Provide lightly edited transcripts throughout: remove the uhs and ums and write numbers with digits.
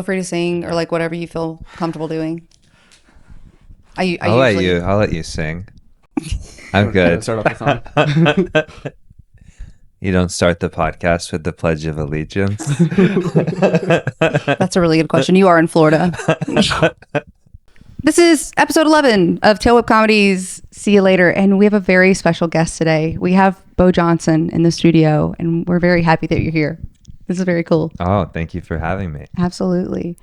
Feel free to sing or like whatever you feel comfortable doing. I'll let you sing. I'm good. Start off the song. You don't start the podcast with the Pledge of Allegiance. That's a really good question. You are in Florida. This is episode 11 of Tail Whip Comedies. See you later. And we have a very special guest today. We have Bo Johnson in the studio, and we're very happy that you're here. This is very cool. Oh, thank you for having me. Absolutely.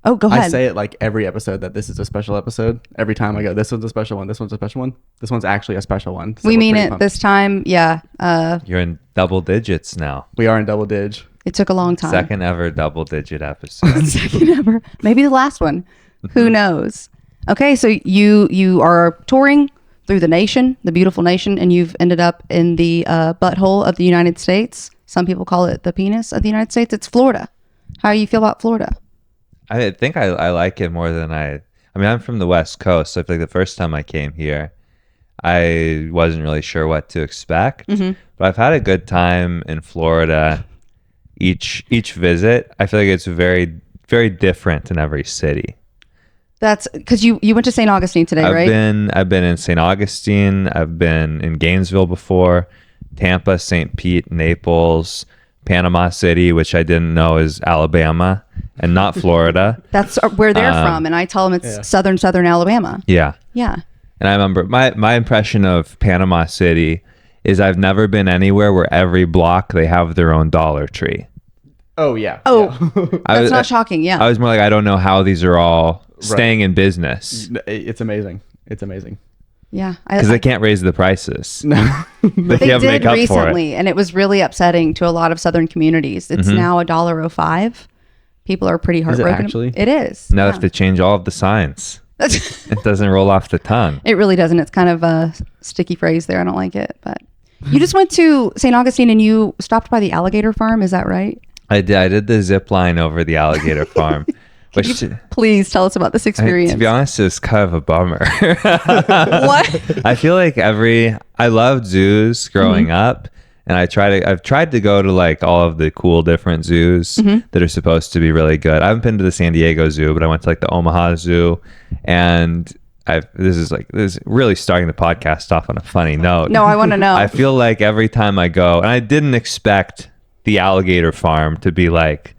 Oh, go ahead. I say it like every episode that this is a special episode. Every time I go, this one's a special one. This one's a special one. This one's actually a special one. So we mean it pumped. This time. Yeah. You're in double digits now. We are in double dig. It took a long time. Second ever double digit episode. Second ever. Maybe the last one. Who knows? Okay, so you are touring through the nation, the beautiful nation, and you've ended up in the butthole of the United States. Some people call it the penis of the United States. It's Florida. How do you feel about Florida? I think I like it more than I mean, I'm from the West Coast, so I feel like the first time I came here, I wasn't really sure what to expect. Mm-hmm. But I've had a good time in Florida. Each visit, I feel like it's very, very different in every city. That's because you went to St. Augustine today, right? I've been in St. Augustine. I've been in Gainesville before, Tampa, St. Pete, Naples, Panama City, which I didn't know is Alabama and not Florida. That's where they're from, and I tell them it's southern Alabama. Yeah. Yeah. And I remember my impression of Panama City is I've never been anywhere where every block they have their own Dollar Tree. Oh, yeah. Oh, yeah. That's not shocking. Yeah. I was more like, I don't know how these are all staying in business. It's amazing. It's amazing. Yeah. Because they can't raise the prices. No. They did recently, and it was really upsetting to a lot of southern communities. It's now $1.05. People are pretty heartbroken. Is it actually? It is. Now they have to change all of the signs. It doesn't roll off the tongue. It really doesn't. It's kind of a sticky phrase there. I don't like it. But you just went to St. Augustine and you stopped by the alligator farm. Is that right? I did the zip line over the alligator farm. Please tell us about this experience. To be honest, it was kind of a bummer. What? I feel like I loved zoos growing up, and I've tried to go to like all of the cool different zoos that are supposed to be really good. I haven't been to the San Diego Zoo, but I went to like the Omaha Zoo, and this is really starting the podcast off on a funny note. No, I want to know. I feel like every time I go, and I didn't expect the alligator farm to be like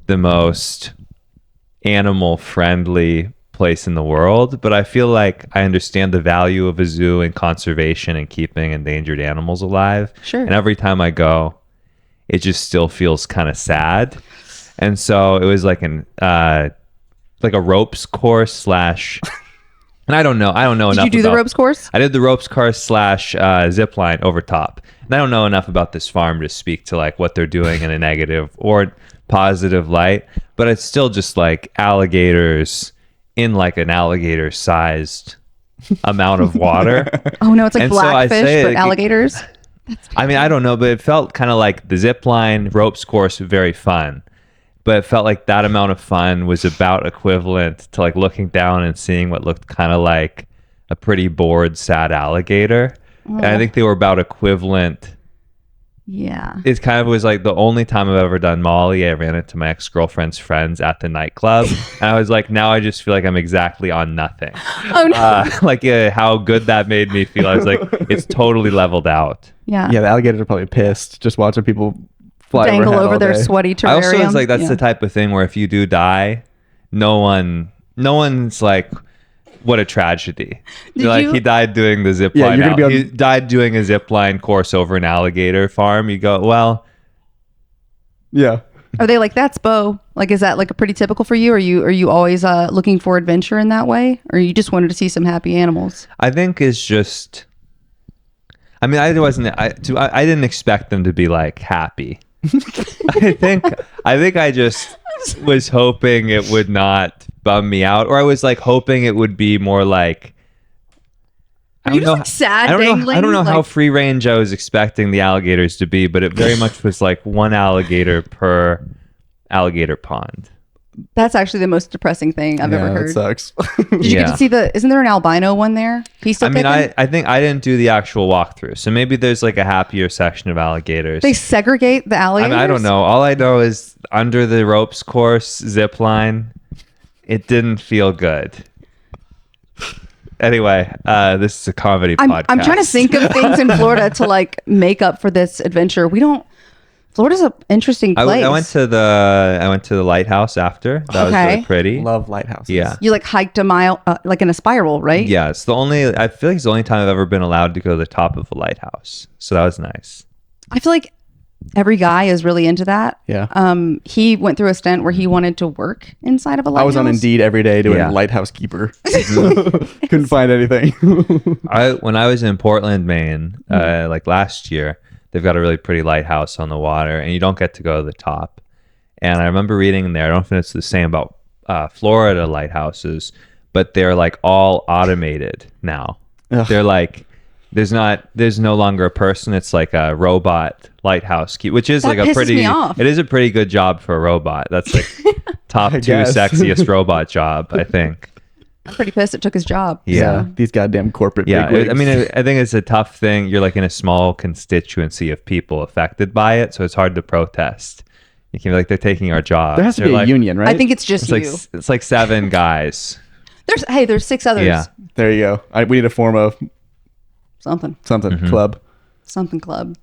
the most animal friendly place in the world, but I feel like I understand the value of a zoo and conservation and keeping endangered animals alive. Sure. And every time I go, it just still feels kind of sad. And so it was like a ropes course / and I don't know enough. Did you do the ropes course? I did the ropes course / zip line over top. And I don't know enough about this farm to speak to like what they're doing in a negative or positive light, but it's still just like alligators in like an alligator sized amount of water. Oh no, it's like blackfish, but alligators. I mean, I don't know, but it felt kind of like the zip line ropes course, very fun. But it felt like that amount of fun was about equivalent to like looking down and seeing what looked kind of like a pretty bored, sad alligator. Oh. And I think they were about equivalent. Yeah. It kind of was like the only time I've ever done Molly. I ran into my ex-girlfriend's friends at the nightclub. And I was like, now I just feel like I'm exactly on nothing. Oh, no. How good that made me feel. I was like, it's totally leveled out. Yeah. Yeah, the alligators are probably pissed just watching people fly dangle over their day. Sweaty terrarium. I also was like, that's the type of thing where if you do die, no one's like, what a tragedy. He died doing the zip line. He died doing a zip line course over an alligator farm. You go, well. Yeah. Are they like, that's Bo? Like, is that like a pretty typical for you? Are you always looking for adventure in that way? Or you just wanted to see some happy animals? I think it's just, I mean, I didn't expect them to be like happy. I think I just was hoping it would not bum me out, or I was like hoping it would be more like, I don't know, like sad dangling? I don't know how free range I was expecting the alligators to be, but it very much was like one alligator per alligator pond. That's actually the most depressing thing I've ever That heard. sucks. Did you get to see isn't there an albino one there? He's still I mean, kicking? I think I didn't do the actual walkthrough, so maybe there's like a happier section of alligators. They segregate the I alligators? mean, I don't know. All I know is under the ropes course, zip line, it didn't feel good. Anyway, this is a comedy podcast. I'm trying to think of things in Florida to like make up for this adventure. Florida's an interesting place. I went to the lighthouse after. That was really pretty. Love lighthouses. Yeah. You like hiked a mile, like in a spiral, right? Yeah, I feel like it's the only time I've ever been allowed to go to the top of a lighthouse. So that was nice. I feel like every guy is really into that. Yeah. He went through a stint where he wanted to work inside of a lighthouse. I was on Indeed every day doing Yeah. lighthouse keeper. Couldn't find anything. When I was in Portland, Maine, like last year, they've got a really pretty lighthouse on the water, and you don't get to go to the top. And I remember reading in there, I don't know if it's the same about Florida lighthouses, but they're like all automated now. Ugh. They're like, there's no longer a person. It's like a robot lighthouse keep, which is That like a pisses me off. it is a pretty good job for a robot. That's like top two guess. sexiest robot job, I think. I'm pretty pissed it took his job. Yeah. These goddamn corporate Yeah, bigwigs. I mean, I think it's a tough thing. You're like in a small constituency of people affected by it, so it's hard to protest. You can be like, they're taking our jobs. there has to They're be a like, union, right? I think it's just It's you. like 7 guys. There's 6 others. Yeah. There you go. We need to form a Something club. club.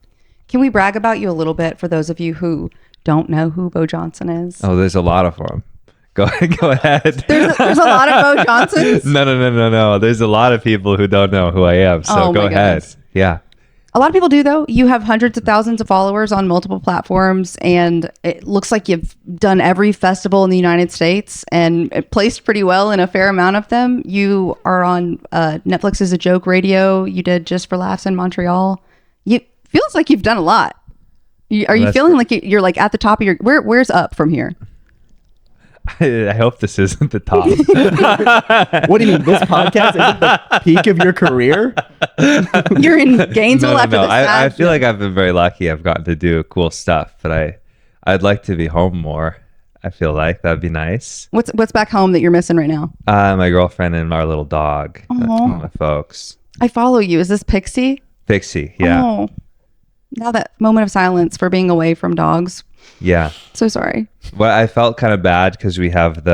Can we brag about you a little bit for those of you who don't know who Bo Johnson is? Oh, there's a lot of them. Go ahead. There's a lot of Bo Johnsons. No. There's a lot of people who don't know who I am. So Oh, go my ahead. goodness. Yeah. A lot of people do, though. You have hundreds of thousands of followers on multiple platforms, and it looks like you've done every festival in the United States and it placed pretty well in a fair amount of them. You are on Netflix's A Joke Radio. You did Just for Laughs in Montreal. You feels like you've done a lot. Are you That's feeling like you're like at the top of your? Where's up from here? I hope this isn't the top. What do you mean? This podcast isn't the peak of your career? You're in Gainesville after this. I feel like I've been very lucky. I've gotten to do cool stuff, but I'd like to be home more. I feel like that'd be nice. What's back home that you're missing right now? My girlfriend and our little dog. That's one of my folks. I follow you. Is this Pixie? Pixie, yeah. Oh, now that moment of silence for being away from dogs. Yeah. So sorry. Well, I felt kind of bad because we have like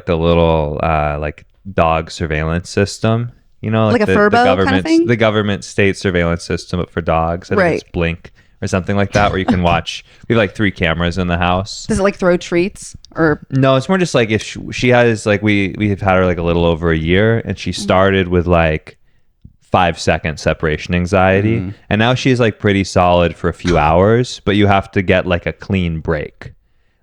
the little like dog surveillance system, you know, Like a the Furbo kind of government, thing? the government state surveillance system, but for dogs. I think Right. it's Blink or something like that, where you can watch. We have like 3 cameras in the house. Does it like throw treats or? No, it's more just like if she has like we've had her like a little over a year, and she started with like 5-second separation anxiety, and now she's like pretty solid for a few hours, but you have to get like a clean break.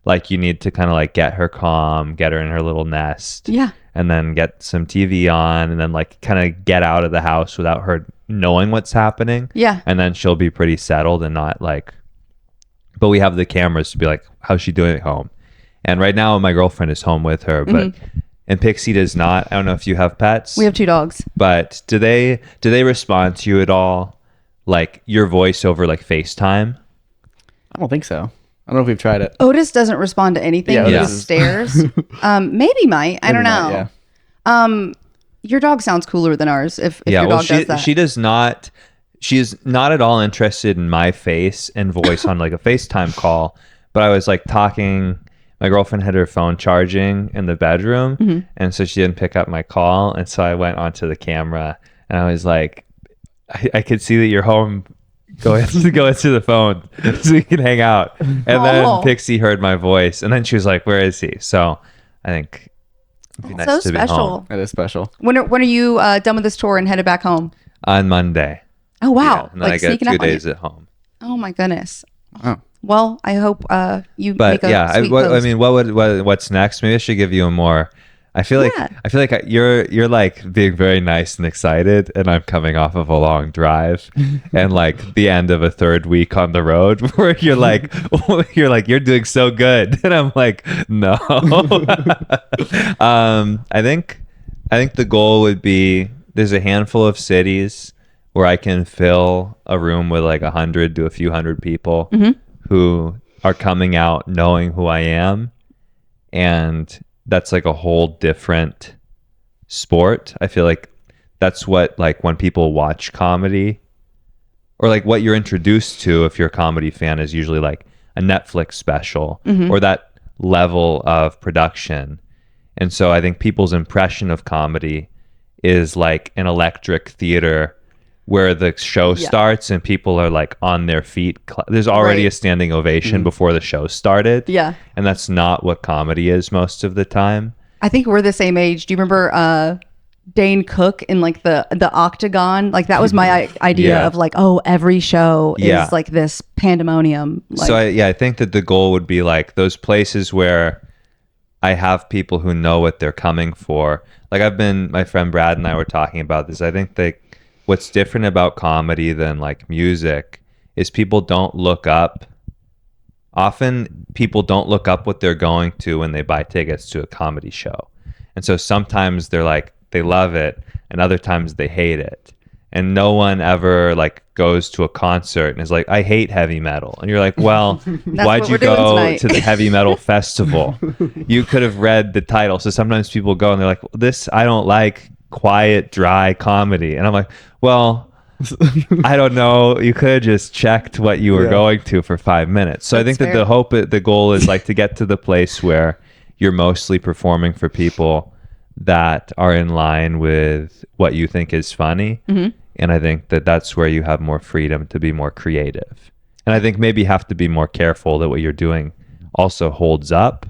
Like you need to kind of like get her calm, get her in her little nest, Yeah. and then get some TV on, and then like kind of get out of the house without her knowing what's happening. Yeah. And then she'll be pretty settled and not like, but we have the cameras to be like, how's she doing at home? And right now my girlfriend is home with her, but and Pixie does not. I don't know if you have pets. We have 2 dogs. But do they respond to you at all, like your voice over like FaceTime? I don't think so. I don't know if we've tried it. Otis doesn't respond to anything. Yeah, He Otis just is- stares. Maybe might. I don't Maybe know. not, yeah. Your dog sounds cooler than ours. If Yeah, your well, dog does that. she does not. She is not at all interested in my face and voice on like a FaceTime call. But I was like talking. My girlfriend had her phone charging in the bedroom, and so she didn't pick up my call. And so I went onto the camera, and I was like, I could see that you're home. Go into the phone so we can hang out. And then Pixie heard my voice, and then she was like, "Where is he?" So I think it'd be nice so to be special. home That is special. When are you done with this tour and headed back home? on Monday. Oh wow! Yeah, and then I get sneaking 2 up on you. days at home. Oh my goodness. Oh. Well, I hope you But make a yeah, sweet post. what's next? Maybe I should give you a more. I feel like you're like being very nice and excited, and I'm coming off of a long drive, and like the end of a 3rd week on the road, where you're like you're doing so good, and I'm like no. I think the goal would be there's a handful of cities where I can fill a room with like 100 to a few hundred people who are coming out knowing who I am and that's like a whole different sport. I feel like that's what, like, when people watch comedy, or like what you're introduced to if you're a comedy fan, is usually like a Netflix special or that level of production. And so I think people's impression of comedy is like an electric theater where the show starts and people are like on their feet. There's already a standing ovation before the show started. Yeah. And that's not what comedy is most of the time. I think we're the same age. Do you remember Dane Cook in like the Octagon? Like that was my idea of like, oh, every show is like this pandemonium. Like, So I think that the goal would be like those places where I have people who know what they're coming for. Like my friend Brad and I were talking about this. I think that what's different about comedy than like music is people don't look up. Often people don't look up what they're going to when they buy tickets to a comedy show. And so sometimes they're like, they love it, and other times they hate it. And no one ever like goes to a concert and is like, I hate heavy metal. And you're like, well, why'd you go to the heavy metal festival? You could have read the title. So sometimes people go and they're like, this, I don't like quiet, dry comedy. And I'm like, well, I don't know. You could have just checked what you were going to for 5 minutes. So I think that the goal is like to get to the place where you're mostly performing for people that are in line with what you think is funny. And I think that that's where you have more freedom to be more creative. And I think maybe you have to be more careful that what you're doing also holds up,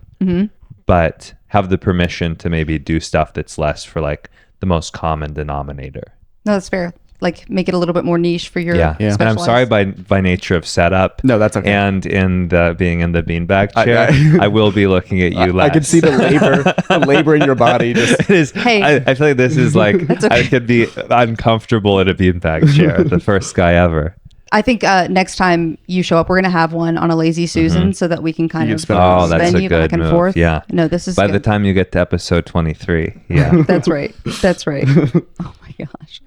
but have the permission to maybe do stuff that's less for like the most common denominator. No, that's fair. Like make it a little bit more niche for your And I'm sorry by nature of setup. No, that's okay. And in the being in the beanbag chair, I will be looking at you less. I can see the labor in your body. Just it is. Hey. I feel like this is like okay. I could be uncomfortable in a beanbag chair. The first guy ever. I think next time you show up, we're gonna have one on a Lazy Susan so that we can kind of spin that's a you good back and move. forth. Yeah. No, this is By good. the time you get to episode 23. Yeah. That's right. That's right. Oh my gosh.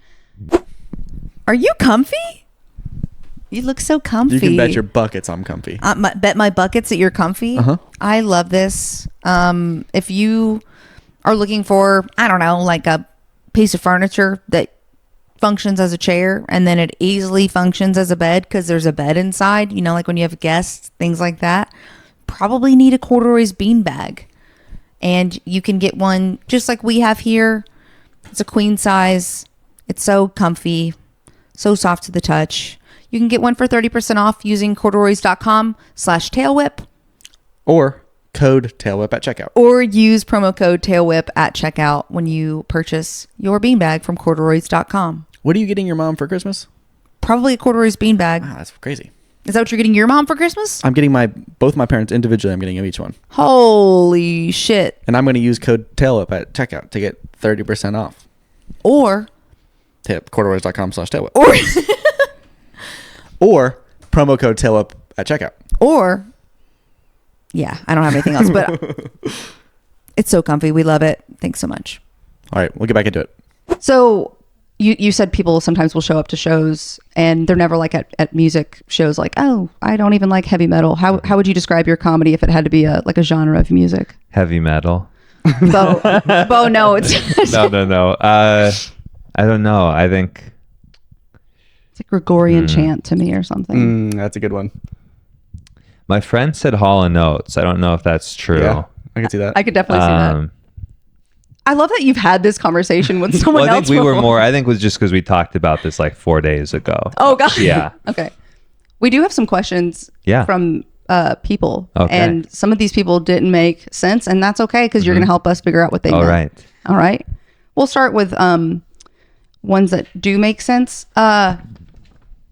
Are you comfy? You look so comfy. you can bet your buckets I'm comfy. Bet my buckets that you're comfy. I love this. If you are looking for, I don't know, like a piece of furniture that functions as a chair and then it easily functions as a bed because there's a bed inside, you know, like when you have guests, things like that, probably need a corduroy's beanbag. And you can get one just like we have here. It's a queen size. It's so comfy, so soft to the touch. You can get one for 30% off using corduroys.com/tailwhip Or code tailwhip at checkout. or use promo code tailwhip at checkout when you purchase your beanbag from corduroys.com. What are you getting your mom for Christmas? Probably a corduroy's beanbag. Ah, that's crazy. Is that what you're getting your mom for Christmas? I'm getting both my parents individually. I'm getting them each one. Holy shit. And I'm going to use code tailwhip at checkout to get 30% off. Or corduroys.com/tailwhip. or Or promo code tailwhip at checkout. or yeah, I don't have anything else, but it's so comfy. We love it. Thanks so much. All right, we'll get back into it. So you said people sometimes will show up to shows and they're never like at music shows like, oh, I don't even like heavy metal. How would you describe your comedy if it had to be a genre of music? Heavy metal. Bo, no, it's No. I don't know. I think it's like Gregorian chant to me or something. That's a good one. my friend said Hall & Oates. I don't know if that's true. Yeah, I can see that. I could definitely see that. I love that you've had this conversation with someone Well, I think else. we were before. more. I think it was just because we talked about this like 4 days ago. Oh gosh. Yeah. Okay. We do have some questions from people, Okay. and some of these people didn't make sense, and that's okay because you're going to help us figure out what they All meant. right. All right. We'll start with ones that do make sense. Your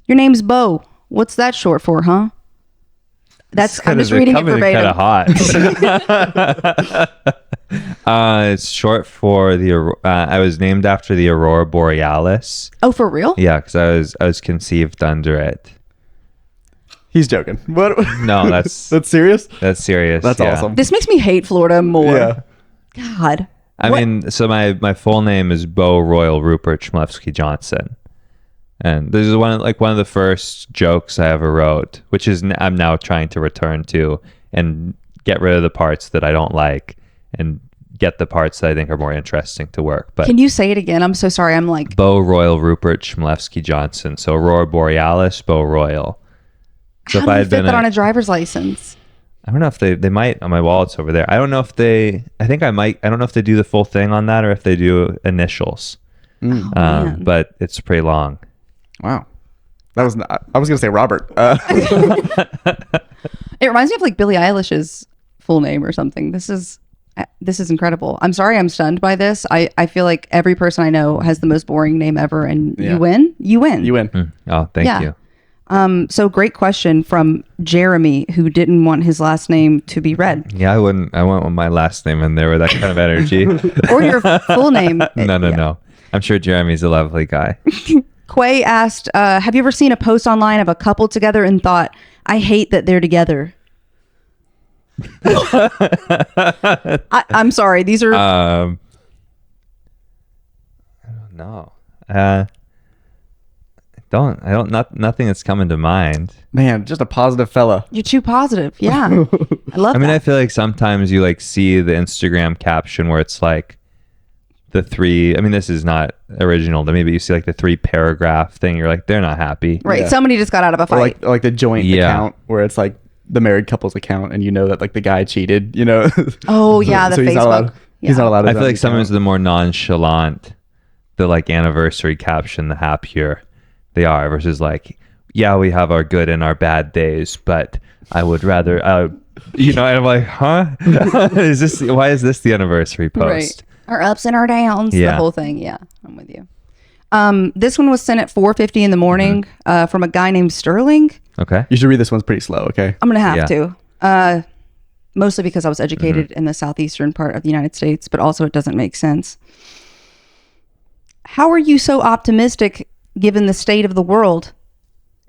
name's Bo. What's that short for, huh? I'm just reading it verbatim. Kind of hot. It's short for the. I was named after the Aurora Borealis. Oh, for real? Yeah, because I was conceived under it. He's joking. What? No, that's That's serious? that's serious. That's yeah. awesome. This makes me hate Florida more. Yeah. God. I mean, so my full name is Bo Royal Rupert Chmlewski Johnson, and this is one of the first jokes I ever wrote, which is I'm now trying to return to and get rid of the parts that I don't like and get the parts that I think are more interesting to work. But Can you say it again? I'm so sorry. I'm like, Beau Royal Rupert Chmielewski Johnson. So Aurora Borealis, Beau Royal. So how do you fit that on a driver's license? I don't know if they might on my wallet's over there. I don't know if I think I might. I don't know if they do the full thing on that or if they do initials. Oh, man. But it's pretty long. Wow. That was not, I was gonna say Robert. It reminds me of like Billie Eilish's full name or something. This is incredible. I'm sorry I'm stunned by this. I feel like every person I know has the most boring name ever, and Yeah. you win. You win. Oh, thank Yeah. you. So great question from Jeremy, who didn't want his last name to be read Yeah, I went with my last name in there with that kind of energy. or your full name. No. I'm sure Jeremy's a lovely guy. Quay asked, have you ever seen a post online of a couple together and thought, I hate that they're together? I'm sorry. These are I don't know. Nothing that's coming to mind. Man, just a positive fella. you're too positive. Yeah, I love. I mean, that. I feel like sometimes you like see the Instagram caption where it's like the three. I mean, this is not original to me, but you see like the 3-paragraph thing. You're like, they're not happy. Right. Yeah. Somebody just got out of a Or fight. like the joint Yeah. account where it's like the married couple's account, and you know that like the guy cheated. You know. Oh, yeah, the he's not Facebook. allowed. He's Yeah. not allowed. I feel like sometimes the more nonchalant, the like anniversary caption, the happier they are versus like, yeah, we have our good and our bad days, but I would rather, and I'm like, huh? Why is this the anniversary post? Right. Our ups and our downs. The Yeah. whole thing. Yeah, I'm with you. This one was sent at 4:50 in the morning from a guy named Sterling. Okay. You should read this one's pretty slow. Okay. I'm gonna have Yeah. to. Mostly because I was educated in the southeastern part of the United States, but also it doesn't make sense. How are you so optimistic given the state of the world?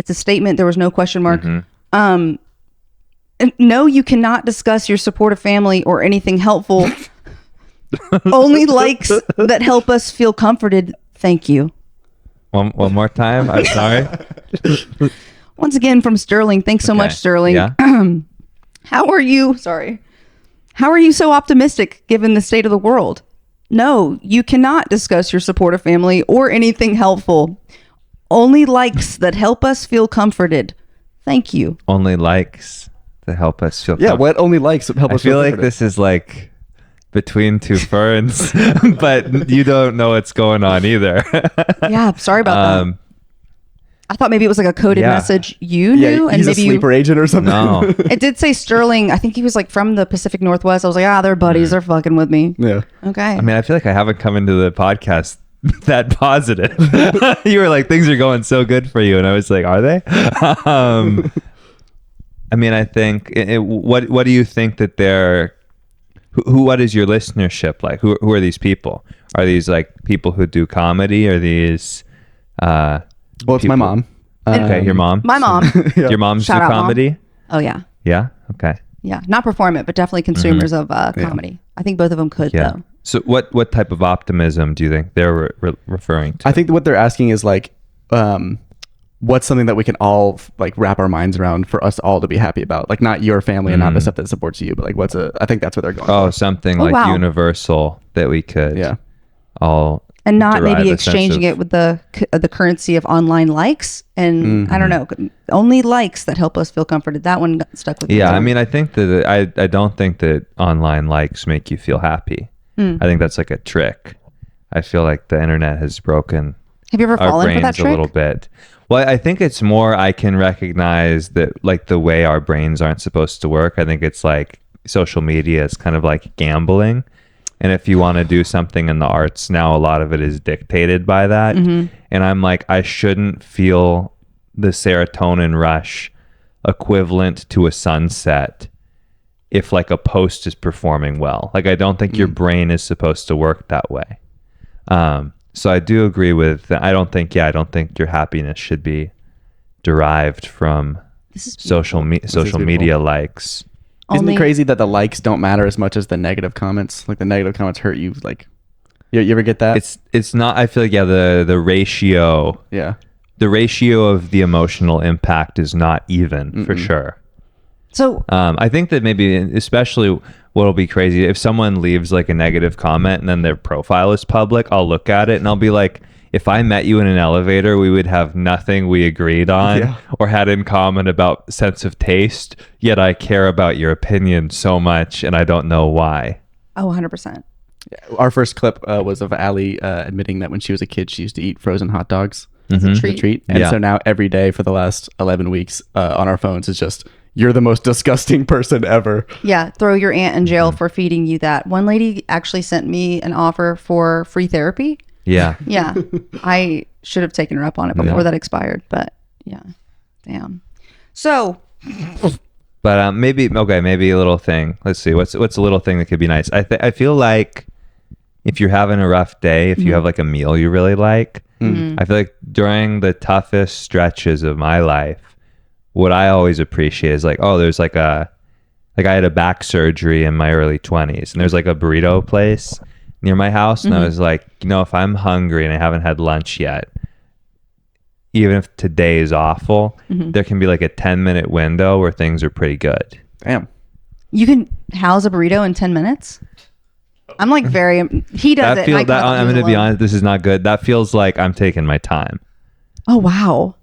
It's a statement. There was no question mark. And no, you cannot discuss your supportive family or anything helpful. Only likes that help us feel comforted. Thank you. One more time. I'm sorry. Once again from Sterling. Thanks so much, Okay. Sterling. Yeah. How are you so optimistic given the state of the world? No, you cannot discuss your supportive family or anything helpful. Only likes that help us feel comforted. Thank you. Only likes to help us feel. Yeah. What only likes help I us feel like comforted. this is like between two ferns, but you don't know what's going on either. Yeah, sorry about that. I thought maybe it was like a coded Yeah. message you Yeah, knew, and he's maybe a sleeper agent or something. No. It did say Sterling. I think he was like from the Pacific Northwest. I was like, they're buddies. They're fucking with me. Yeah. Okay. I mean, I feel like I haven't come into the podcast that positive. You were like, things are going so good for you, and I was like, are they? I mean, I think. What do you think that they're? What is your listenership like? Who are these people? Are these like people who do comedy? Are these? Well, it's my people- mom. Okay, your mom. My mom. Your mom's Shout do out, Mom. comedy. Oh yeah. Yeah. Okay. Yeah. Not perform it, but definitely consumers of comedy. I think both of them could Yeah. though. So what type of optimism do you think they're referring to? I think what they're asking is like, what's something that we can all like wrap our minds around for us all to be happy about? Like not your family and not the stuff that supports you, but like I think that's what they're going Oh, for. something Oh, like wow. universal that we could Yeah. all And not derive maybe a sense exchanging of- it with the currency of online likes and I don't know, only likes that help us feel comforted. That one got stuck with me. Yeah, I mean, I think that I don't think that online likes make you feel happy. I think that's like a trick. I feel like the internet has broken Have you ever our fallen for that brains a trick? little bit. Well, I think it's more I can recognize that like the way our brains aren't supposed to work. I think it's like social media is kind of like gambling. And if you want to do something in the arts now, a lot of it is dictated by that. And I'm like, I shouldn't feel the serotonin rush equivalent to a sunset if like a post is performing well. Like, I don't think your brain is supposed to work that way. So I do agree with that. I don't think your happiness should be derived from This is social beautiful. media likes. Isn't only it crazy that the likes don't matter as much as the negative comments? Like the negative comments hurt you. Like, you ever get that? It's not. I feel like the ratio yeah. of the emotional impact is not even for sure. So I think that maybe, especially what'll be crazy, if someone leaves like a negative comment and then their profile is public, I'll look at it and I'll be like, if I met you in an elevator, we would have nothing we agreed on or had in common about sense of taste, yet I care about your opinion so much and I don't know why. Oh, 100%. Our first clip was of Allie admitting that when she was a kid, she used to eat frozen hot dogs as a treat. And so now every day for the last 11 weeks on our phones is just, you're the most disgusting person ever. Yeah, throw your aunt in jail for feeding you that. One lady actually sent me an offer for free therapy. Yeah. Yeah, I should have taken her up on it before that expired, but yeah, damn. So, but maybe a little thing. Let's see, what's a little thing that could be nice. I feel like if you're having a rough day, if you have like a meal you really like, I feel like during the toughest stretches of my life, what I always appreciate is like, oh, there's like I had a back surgery in my early 20s, and there's like a burrito place near my house, and I was like, if I'm hungry and I haven't had lunch yet, even if today is awful, there can be like a 10-minute window where things are pretty good. Damn. you can house a burrito in 10 minutes? I'm like he does it. I'm going to be honest, this is not good. That feels like I'm taking my time. Oh, wow.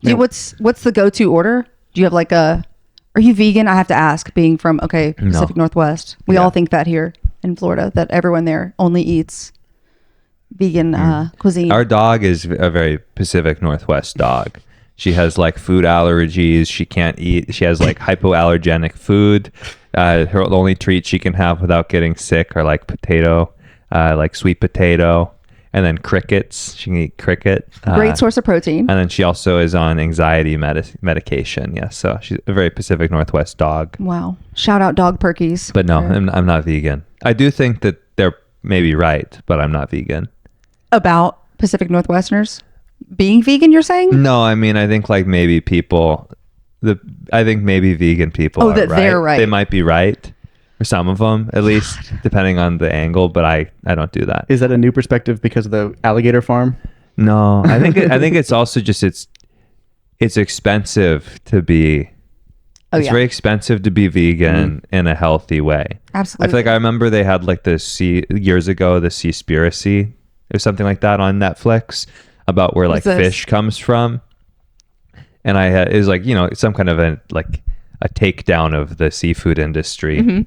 Dude, what's the go-to order? Do you have like are you vegan? I have to ask, being from, Pacific Northwest. We all think that here in Florida, that everyone there only eats vegan cuisine. Our dog is a very Pacific Northwest dog. She has like food allergies. She can't eat. She has like hypoallergenic food. The only treat she can have without getting sick are like potato, like sweet potato, and then crickets. She can eat cricket. Great source of protein. And then she also is on anxiety medication. Yes, so she's a very Pacific Northwest dog. Wow. Shout out dog perkies. But no, I'm not vegan. I do think that they're maybe right, but I'm not vegan. About Pacific Northwesterners being vegan, you're saying? No, I mean, I think like maybe maybe vegan people are that right. They're right. They might be right, or some of them at least, depending on the angle, but I don't do that. Is that a new perspective because of the alligator farm? No, I think it's also just it's expensive to be very expensive to be vegan in a healthy way. Absolutely. I feel like I remember they had like years ago the Seaspiracy or something like that on Netflix about where like fish comes from. And it was like, some kind of a takedown of the seafood industry. Mm-hmm.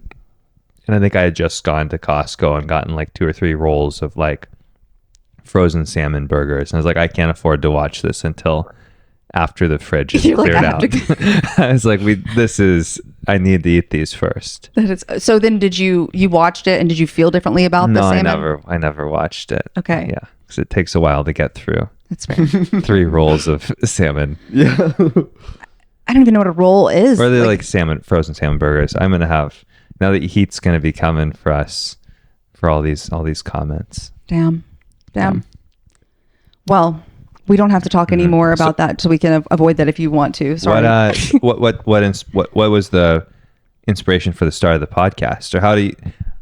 And I think I had just gone to Costco and gotten like 2 or 3 rolls of like frozen salmon burgers. And I was like, I can't afford to watch this until after the fridge is cleared out. I was like, I need to eat these first. So then you watched it and did you feel differently about the salmon? No, I never watched it. Okay. Yeah. Because it takes a while to get through. That's fair. 3 rolls of salmon. Yeah. I don't even know what a roll is. Or they're like frozen salmon burgers. I'm going to have, now that heat's going to be coming for us for all these comments. Damn. Well, we don't have to talk anymore about that, so we can avoid that if you want to. Sorry. What was the inspiration for the start of the podcast? Or how do you,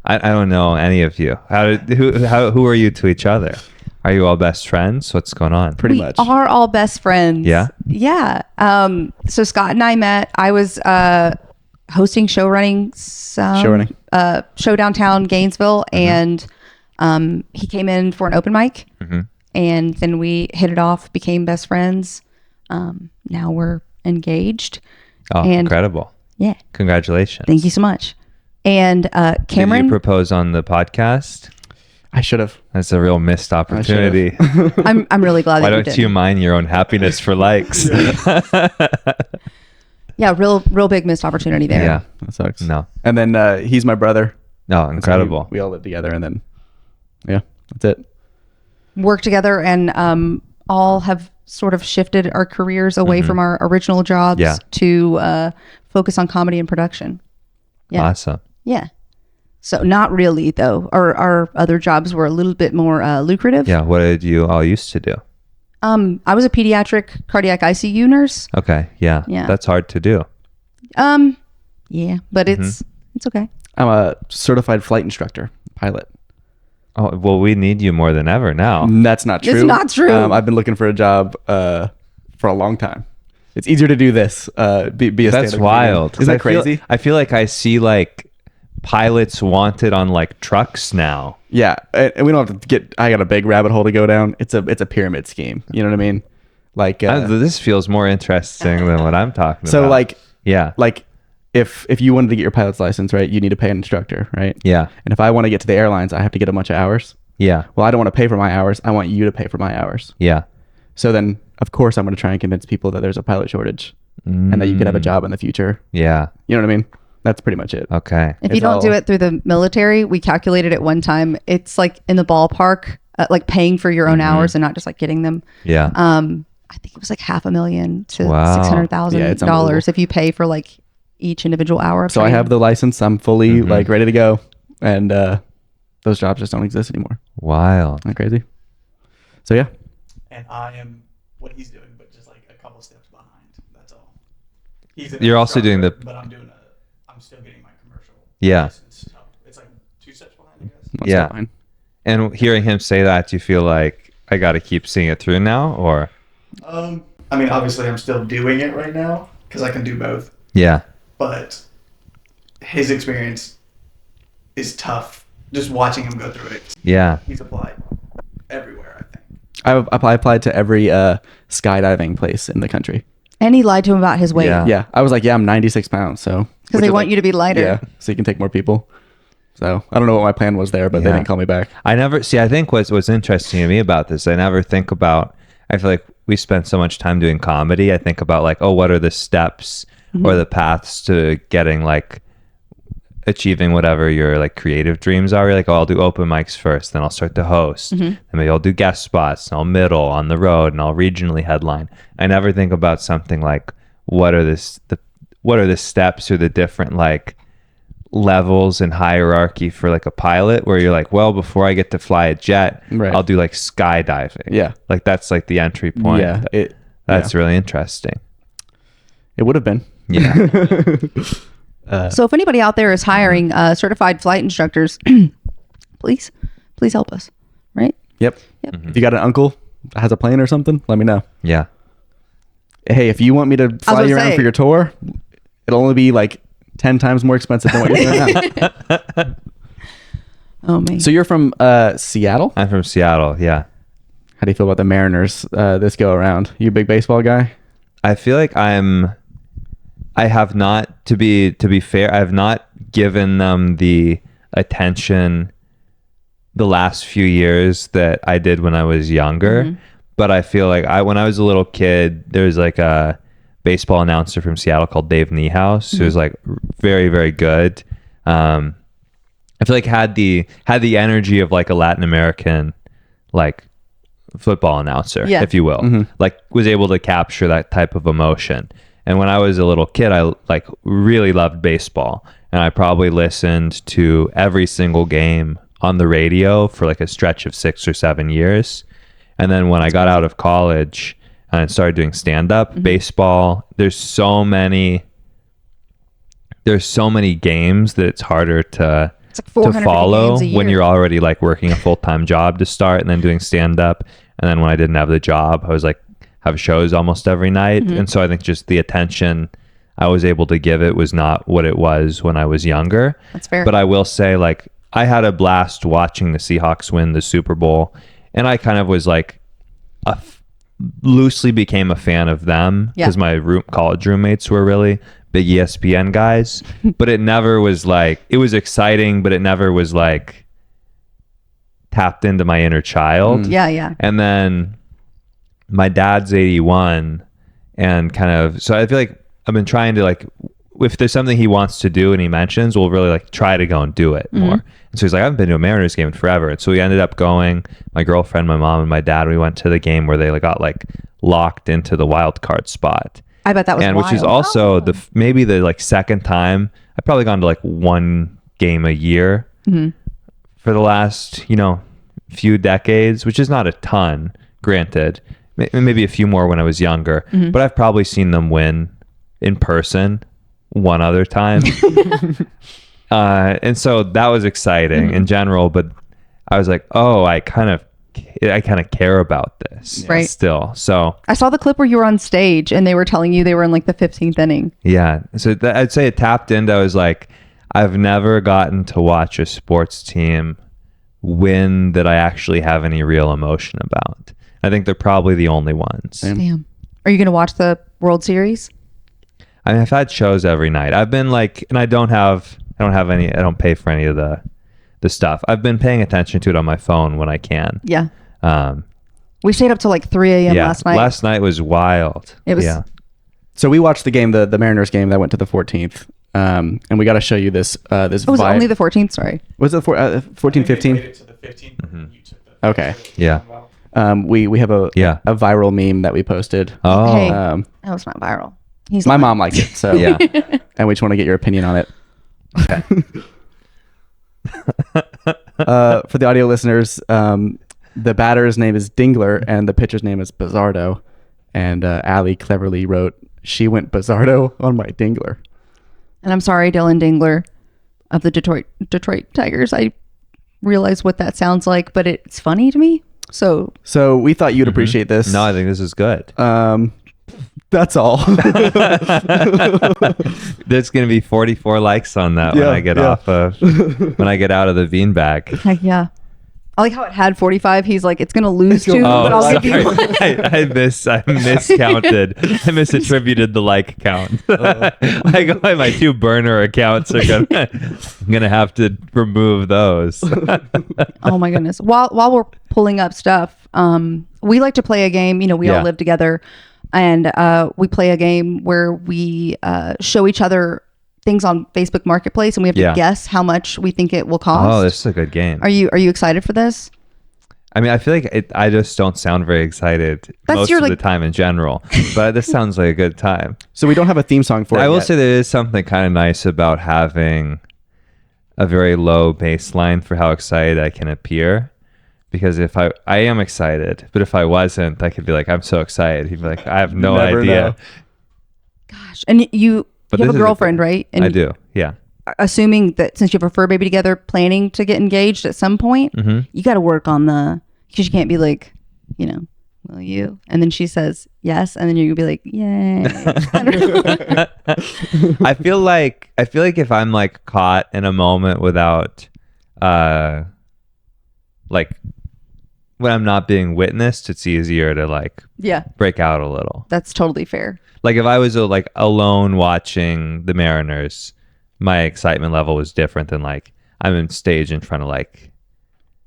I don't know any of you. Who are you to each other? Are you all best friends? What's going on? Pretty much. We are all best friends. Yeah? Yeah. So Scott and I met. I was hosting show downtown Gainesville, and he came in for an open mic, and then we hit it off, became best friends. Now we're engaged. Oh, incredible. Yeah. Congratulations. Thank you so much. And Cameron. Did you propose on the podcast? I should have. That's a real missed opportunity. I'm really glad that you did. Why don't you mind your own happiness for likes? Yeah, real big missed opportunity there. Yeah. That sucks. No. And then he's my brother. No, incredible. So we all live together, and then that's it. Work together, and all have sort of shifted our careers away from our original jobs to focus on comedy and production. Yeah. Awesome. Yeah. So not really, though. Our other jobs were a little bit more lucrative. Yeah. What did you all used to do? I was a pediatric cardiac ICU nurse. Okay. Yeah. That's hard to do. Yeah, but it's okay. I'm a certified flight instructor, pilot. Oh, well, we need you more than ever now. That's not true. It's not true. I've been looking for a job for a long time. It's easier to do this. Be a That's stand-up wild. comedian. Isn't that crazy? I feel like I see like pilots wanted on like trucks now. Yeah, and we don't have to get. I got a big rabbit hole to go down. It's a pyramid scheme. You know what I mean? Like This feels more interesting than what I'm talking so about. like yeah, like if you wanted to get your pilot's license, right, you need to pay an instructor, right? yeah, And if I want to get to the airlines, I have to get a bunch of hours. yeah, Well, I don't want to pay for my hours. I want you to pay for my hours. yeah. So then, of course, I'm going to try and convince people that there's a pilot shortage and that you could have a job in the future. Yeah. You know what I mean? That's pretty much it. Okay. If you It's don't do all- it through the military, we calculated it one time. It's like in the ballpark, like paying for your own hours and not just like getting them. Yeah. I think it was like $500,000 to Wow. Yeah, it's $600,000 unbelievable. if you pay for like each individual hour. Of So I training. have the license. I'm fully like ready to go. And those jobs just don't exist anymore. Wild. Isn't that crazy? So yeah. And I am what he's doing, but just like a couple steps behind. That's all. He's an You're also doing instructor, the- but I'm still getting my commercial Yeah. license. So it's like 2 steps behind, I guess. That's Yeah. fine. And hearing him say that, do you feel like I got to keep seeing it through now, or? I mean, obviously, I'm still doing it right now because I can do both. Yeah. But his experience is tough. Just watching him go through it, Yeah. he's applied everywhere. I think. I applied to every skydiving place in the country. And he lied to him about his weight Yeah. Yeah. I was like, yeah, I'm 96 pounds. So because they want you to be lighter. Yeah. So you can take more people. So I don't know what my plan was there, but they Yeah. didn't call me back. I never see. I think what's interesting to me about this, I never think about. I feel like we spend so much time doing comedy. I think about like, oh, what are the steps or the paths to getting like achieving whatever your like creative dreams are. You're like, oh, I'll do open mics first, then I'll start to host, then maybe I'll do guest spots, and I'll middle on the road, and I'll regionally headline. I never think about something like what are the steps or the different like levels and hierarchy for like a pilot, where you're like, well, before I get to fly a jet, Right. I'll do like skydiving. Yeah. Like that's like the entry point. Yeah. That's really interesting. It would have been. Yeah. So if anybody out there is hiring certified flight instructors, please help us. Right? Yep. If you got an uncle that has a plane or something, let me know. Yeah. Hey, if you want me to fly gonna you around say. for your tour, it'll only be like 10 times more expensive than what you're doing now. Oh man. So you're from Seattle? I'm from Seattle. Yeah. How do you feel about the Mariners this go around? You a big baseball guy? I feel like I have not, to be fair, I have not given them the attention the last few years that I did when I was younger. But I feel like when I was a little kid, there was like a baseball announcer from Seattle called Dave Niehaus, who was like very, very good. I feel like had the energy of like a Latin American like football announcer, Yeah. if you will, like was able to capture that type of emotion. And when I was a little kid, I like really loved baseball, and I probably listened to every single game on the radio for like a stretch of 6 or 7 years. And then when I got out of college and started doing stand-up baseball, there's so many games that it's harder to It's like 450 follow games a when year. you're already like working a full-time job to start, and then doing stand-up. And then when I didn't have the job, I was like have shows almost every night. And so I think just the attention I was able to give it was not what it was when I was younger. That's fair. But I will say, like, I had a blast watching the Seahawks win the Super Bowl, and I kind of was like loosely became a fan of them because my college roommates were really big ESPN guys. But it never was like, it was exciting, but it never was like tapped into my inner child. Yeah. And then my dad's 81, and kind of, so I feel like I've been trying to like, if there's something he wants to do and he mentions, we'll really like try to go and do it more. And so he's like, I haven't been to a Mariners game in forever. And so we ended up going, my girlfriend, my mom, and my dad, we went to the game where they like got like locked into the wild card spot. I bet that was And wild. which is also maybe the like second time I've probably gone to like one game a year for the last, few decades, which is not a ton, granted. Maybe a few more when I was younger, but I've probably seen them win in person one other time. And so that was exciting in general, but I was like, oh, I kind of I kind of care about this Right. still. So I saw the clip where you were on stage and they were telling you they were in like the 15th inning. yeah, so I'd say it tapped into. I was like, I've never gotten to watch a sports team win that I actually have any real emotion about. I think they're probably the only ones. Damn. Are you going to watch the World Series? I mean, I've had shows every night. I've been like, and I don't pay for any of the stuff. I've been paying attention to it on my phone when I can. Yeah. We stayed up till like 3 a.m. last night. Last night was wild. It was. Yeah. So we watched the game, the Mariners game that went to the 14th. And we got to show you this. This Oh, was it only the 14th? Sorry. Was it 14, 15? To the 15th, Mm-hmm. you took the Okay. Yeah. We have a Yeah. a viral meme that we posted. Oh. Hey. Um, Oh, it's not viral. He's my lying. mom liked it, so Yeah. and we just want to get your opinion on it. Okay. For the audio listeners, the batter's name is Dingler and the pitcher's name is Bizardo. And Allie cleverly wrote, "She went Bizardo on my Dingler." And I'm sorry, Dylan Dingler of the Detroit Tigers. I realize what that sounds like, but it's funny to me. So So we thought you'd appreciate this. No, I think this is good. That's all. There's gonna be 44 likes on that when Yeah, I get yeah. off of when I get out of the beanbag. yeah. I like how it had 45. He's like, it's going to lose gonna 2, lose. but I'll sorry. give you one. I miscounted. I misattributed the like count. Like my 2 burner accounts are gonna have to remove those. Oh my goodness. While we're pulling up stuff, we like to play a game. You know, we Yeah. all live together, and we play a game where we show each other things on Facebook Marketplace, and we have to Yeah. guess how much we think it will cost. Oh, this is a good game. Are you excited for this? I mean, I feel like I just don't sound very excited That's most your, of the like- time in general, but this sounds like a good time. So we don't have a theme song for it. I will yet. say there is something kind of nice about having a very low baseline for how excited I can appear. Because if I am excited, but if I wasn't, I could be like, I'm so excited. He'd be like, I have no Never idea. know. Gosh. And you But have this a is girlfriend, right? And I do. Yeah. assuming that since you have a fur baby together, planning to get engaged at some point, you got to work on because you can't be like, you know, will you? And then she says yes, and then you're gonna be like, yay. I feel like if I'm like caught in a moment without, like when I'm not being witnessed, it's easier to like Yeah, break out a little. that's totally fair. Like if I was like alone watching the Mariners, my excitement level was different than like I'm in stage in front of like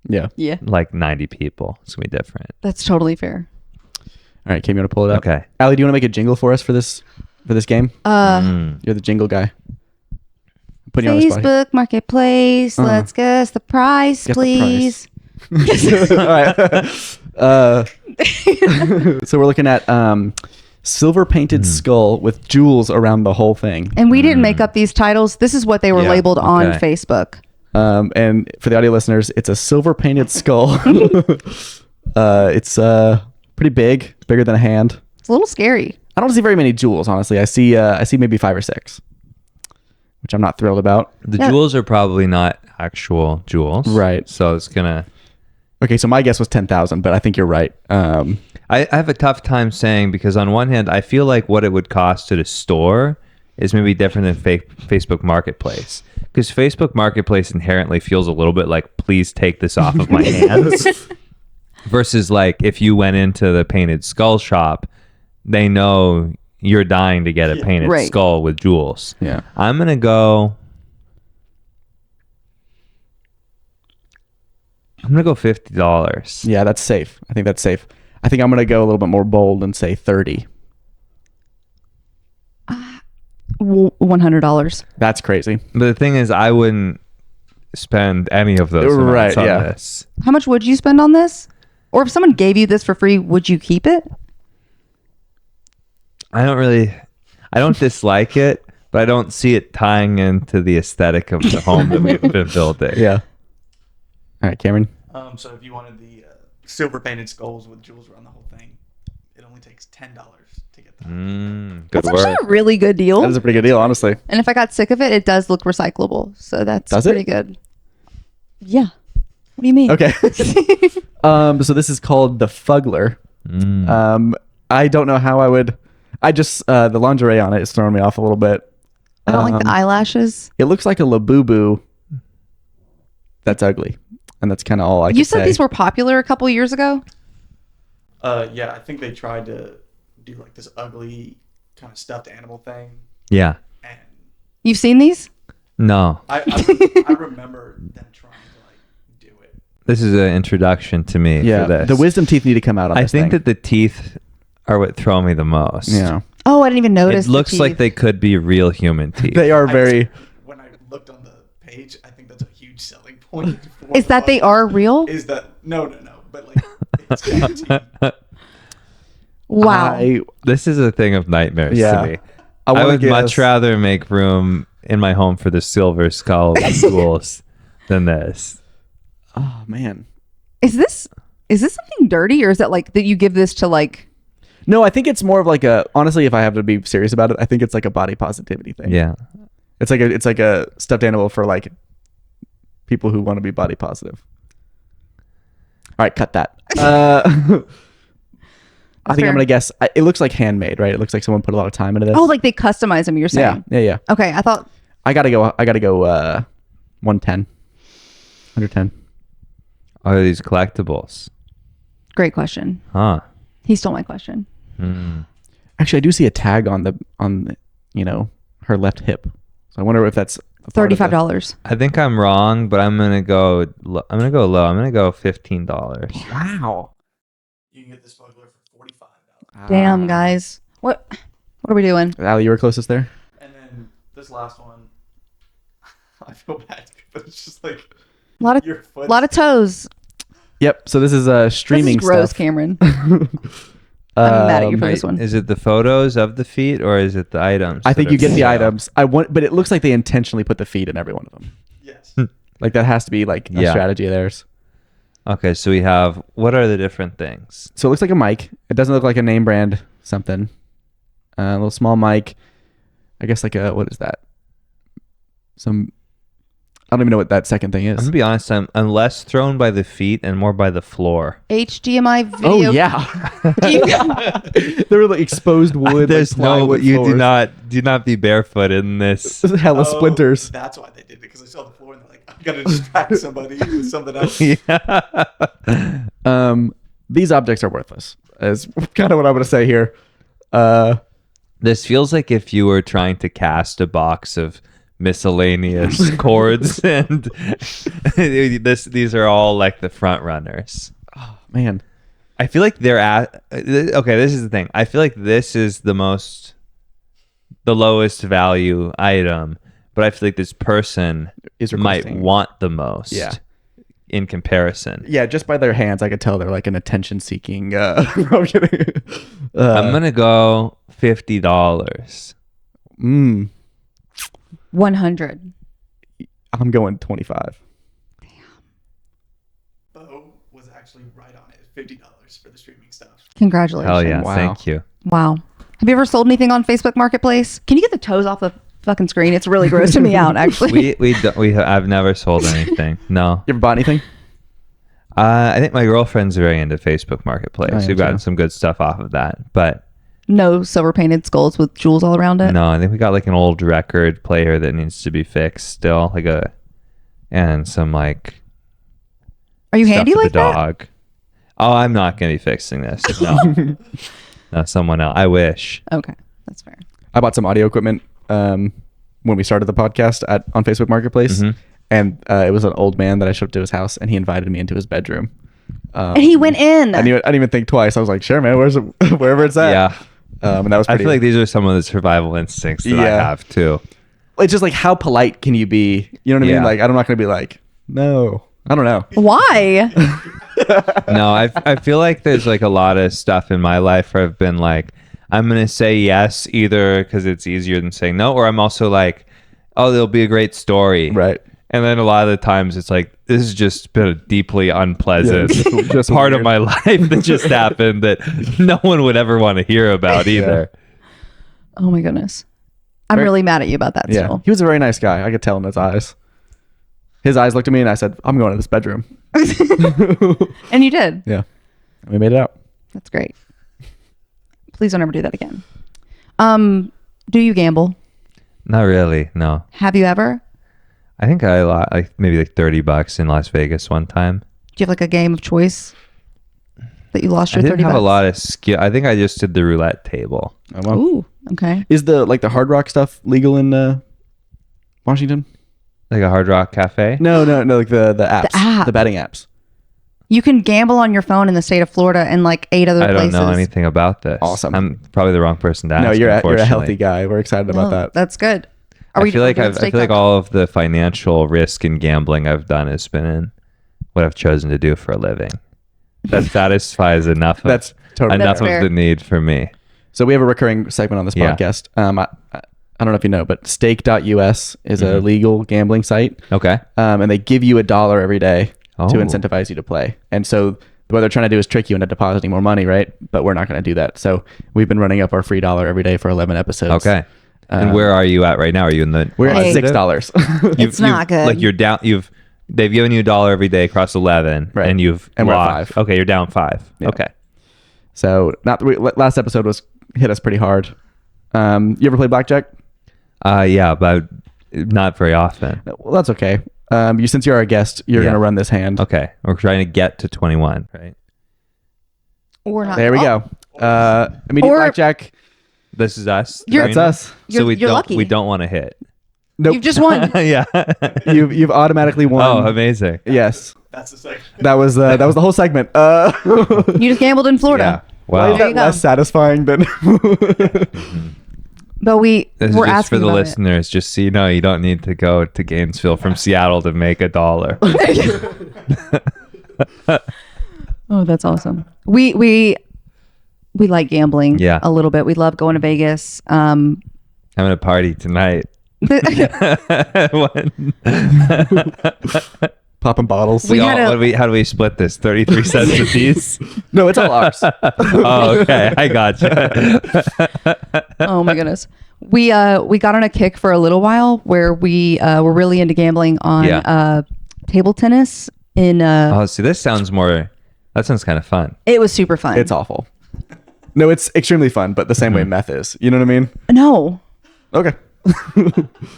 Yeah. Yeah, 90 people. It's gonna be different. that's totally fair. All right, Kim, you want to pull it up? Okay. Allie, do you want to make a jingle for us for this game? You're the jingle guy. I'm putting you on the spot. Facebook Marketplace. Let's guess the price, Guess the please. All right. So we're looking at silver painted skull with jewels around the whole thing. And we didn't make up these titles. This is what they were Yeah, labeled on okay. Facebook. And for the audio listeners, it's a silver painted skull. It's pretty big. It's bigger than a hand. It's a little scary. I don't see very many jewels, honestly. I see maybe 5 or 6, which I'm not thrilled about. The Yeah. jewels are probably not actual jewels. Right. So it's gonna. Okay, so my guess was 10,000, but I think you're right. I have a tough time saying because on one hand, I feel like what it would cost at a store is maybe different than Facebook Marketplace. Because Facebook Marketplace inherently feels a little bit like, please take this off of my hands. Versus like if you went into the painted skull shop, they know you're dying to get a painted Right. skull with jewels. Yeah. I'm going to go $50. Yeah, that's safe. I think that's safe. I think I'm going to go a little bit more bold and say 30. $100. That's crazy. But the thing is, I wouldn't spend any of those Right, amounts on yeah. this. How much would you spend on this? Or if someone gave you this for free, would you keep it? I don't dislike it, but I don't see it tying into the aesthetic of the home that we've been building. Yeah. All right, Cameron. So if you wanted the silver painted skulls with jewels around the whole thing, it only takes $10 to get that. Good That's actually work. a really good deal. That is a pretty good deal, honestly. And if I got sick of it, it does look recyclable. So that's Does it? pretty good. Yeah. What do you mean? Okay. So this is called the Fuggler. I don't know how I would. I just the lingerie on it is throwing me off a little bit. I don't like the eyelashes. It looks like a Labubu. That's ugly, and that's kind of all I. You said these were popular a couple years ago. Yeah, I think they tried to do like this ugly kind of stuffed animal thing. Yeah. And You've seen these? No. I remember them trying to like do it. This is an introduction to me. Yeah, For this. the wisdom teeth need to come out on I this think thing. that the teeth are what throw me the most. Yeah, Oh, I didn't even notice. It looks the like teeth. they could be real human teeth. they are very. When I looked on the page, I think that's a huge selling point. Is that they are real? Is that no, but like it's guaranteed. Wow. This is a thing of nightmares Yeah. to me. I I wanna would guess- much rather make room in my home for the silver skull schools than this. Oh man. Is this something dirty, or is that like that you give this to like? No, I think it's more of like a. Honestly, if I have to be serious about it, I think it's like a body positivity thing. Yeah. It's like a stuffed animal for like people who want to be body positive. All right, cut that. I think fair. I'm gonna guess. It looks like handmade, right? It looks like someone put a lot of time into this. Oh, like they customize them. You're saying? Yeah. Okay, I thought. I gotta go. 110. 110. Are these collectibles? Great question. Huh. He stole my question. Actually, I do see a tag on the her left hip. So I wonder if that's a part of $35. I think I'm wrong, but I'm gonna go. I'm gonna go low. I'm gonna go $15. Wow. You can get this Fuggler for $45. Damn, guys. What are we doing? Ali, you were closest there. And then this last one, I feel bad, but it's just like A lot your foot. of toes. Yep. So this is streaming This is gross, stuff. Cameron. I'm mad at you for Wait, this one. is it the photos of the feet or is it the items? I think that you are get the being items. But it looks like they intentionally put the feet in every one of them. Yes. Like that has to be like a Yeah. strategy of theirs. Okay, so we have what are the different things? So it looks like a mic. It doesn't look like a name brand something. A little small mic. I guess like a, what is that? I don't even know what that second thing I'm is. gonna be honest. I'm less thrown by the feet and more by the floor. HDMI video. Oh yeah. There were like exposed wood. There's like no. plywood You floors. do not be barefoot in this. Hella splinters. That's why they did it, because I saw the floor and they're like, I gotta distract somebody with something else. Yeah. These objects are worthless. Is kind of what I'm gonna say here. This feels like if you were trying to cast a box of miscellaneous chords, and these are all like the front runners. Man. I feel like they're at. Okay, this is the thing. I feel like this is the lowest value item, but I feel like this person Is might requesting. want the most. Yeah. In comparison. Yeah, just by their hands, I could tell they're like an attention-seeking. I'm kidding. I'm gonna go $50. 100. I'm going 25. Bo was actually right on it. $50 for the streaming stuff. Congratulations. Hell yeah! Wow. Thank you. Wow. Have you ever sold anything on Facebook Marketplace? Can you get the toes off the fucking screen? It's really grossing me out, actually. I've never sold anything. No. You ever bought anything? I think my girlfriend's very into Facebook Marketplace. I am We've gotten too. some good stuff off of that, but No silver painted skulls with jewels all around it. no, I think we got like an old record player that needs to be fixed still, and some like Are you stuff handy for like the that? dog. Oh, I'm not gonna be fixing this. No, no, someone else. I wish. Okay, that's fair. I bought some audio equipment when we started the podcast on Facebook Marketplace, and it was an old man that I showed up to his house, and he invited me into his bedroom. And he went in. I didn't even think twice. I was like, "Sure, man. Wherever it's at." Yeah, and that was I pretty. feel like these are some of the survival instincts that I Yeah. have too. It's just like, how polite can you be? You know what I Yeah. mean? Like, I'm not gonna be like, no. I don't know. Why? No, I feel like there's like a lot of stuff in my life where I've been like, I'm gonna say yes either because it's easier than saying no, or I'm also like, oh, there'll be a great story, Right. And then a lot of the times it's like, this has just been a deeply unpleasant Yeah, just part of weird. my life that just happened that no one would ever want to hear about either. Oh my goodness. I'm Very- really mad at you about that Yeah. still. He was a very nice guy. I could tell in his eyes. His eyes looked at me and I said, I'm going to this bedroom. And you did. Yeah. And we made it out. That's great. Please don't ever do that again. Do you gamble? Not really. No. Have you ever? I think I lost maybe like $30 in Las Vegas one time. Do you have like a game of choice that you lost I your didn't 30 have bucks? a lot of skill. I think I just did the roulette table. Oh, well. Ooh, okay. Is the Hard Rock stuff legal in Washington? Like a Hard Rock Cafe? No, like the apps. app. The betting apps. You can gamble on your phone in the state of Florida and like 8 other I don't places. know anything about this. Awesome. I'm probably the wrong person to ask. No, you're a unfortunately. healthy guy. We're excited about Oh, that. That's good. I feel like all of the financial risk in gambling I've done has been in what I've chosen to do for a living. That satisfies enough. That's totally enough fair. of the need for me. So we have a recurring segment on this Yeah. podcast. I don't know if you know, but stake.us is a legal gambling site. Okay. And they give you $1 every day Oh. to incentivize you to play. And so what they're trying to do is trick you into depositing more money, right? But we're not going to do that. So we've been running up our free $1 every day for 11 episodes. Okay. And where are you at right now? Are you in the? We're at positive? $6. It's not good. Like you're down. They've given you $1 every day across 11, Right. and you've And we're at lost. 5. Okay, you're down 5. Yeah. Okay. So last episode hit us pretty hard. You ever play blackjack? Yeah, but not very often. Well, that's okay. Since you're our guest, you're Yeah. going to run this hand. Okay, we're trying to get to 21, right? Or not. There we Oh, go. Immediate Or- blackjack. This is us. You're- That's us. So we you're don't. lucky. We don't want to hit. Nope. You've just won. Yeah. You've automatically won. Oh, amazing. Yes. That's the segment. That was the whole segment. You just gambled in Yeah. Florida. Why Wow. is There that you go. less satisfying than? But This is we're just asking for the about it. listeners, just so you know, you don't need to go to Gainesville from Seattle to make $1. Oh, that's awesome. We like gambling. Yeah. A little bit. We love going to Vegas. Having a party tonight. When- Popping bottles. We had a- how do we split this? 33 cents a piece? No, it's all ours. Oh, okay. I got you. Oh my goodness. We got on a kick for a little while where we were really into gambling on Yeah. table tennis in Oh, see, that sounds kind of fun. it was super fun. It's awful. No, it's extremely fun, but the same way meth is. You know what I mean? No. Okay.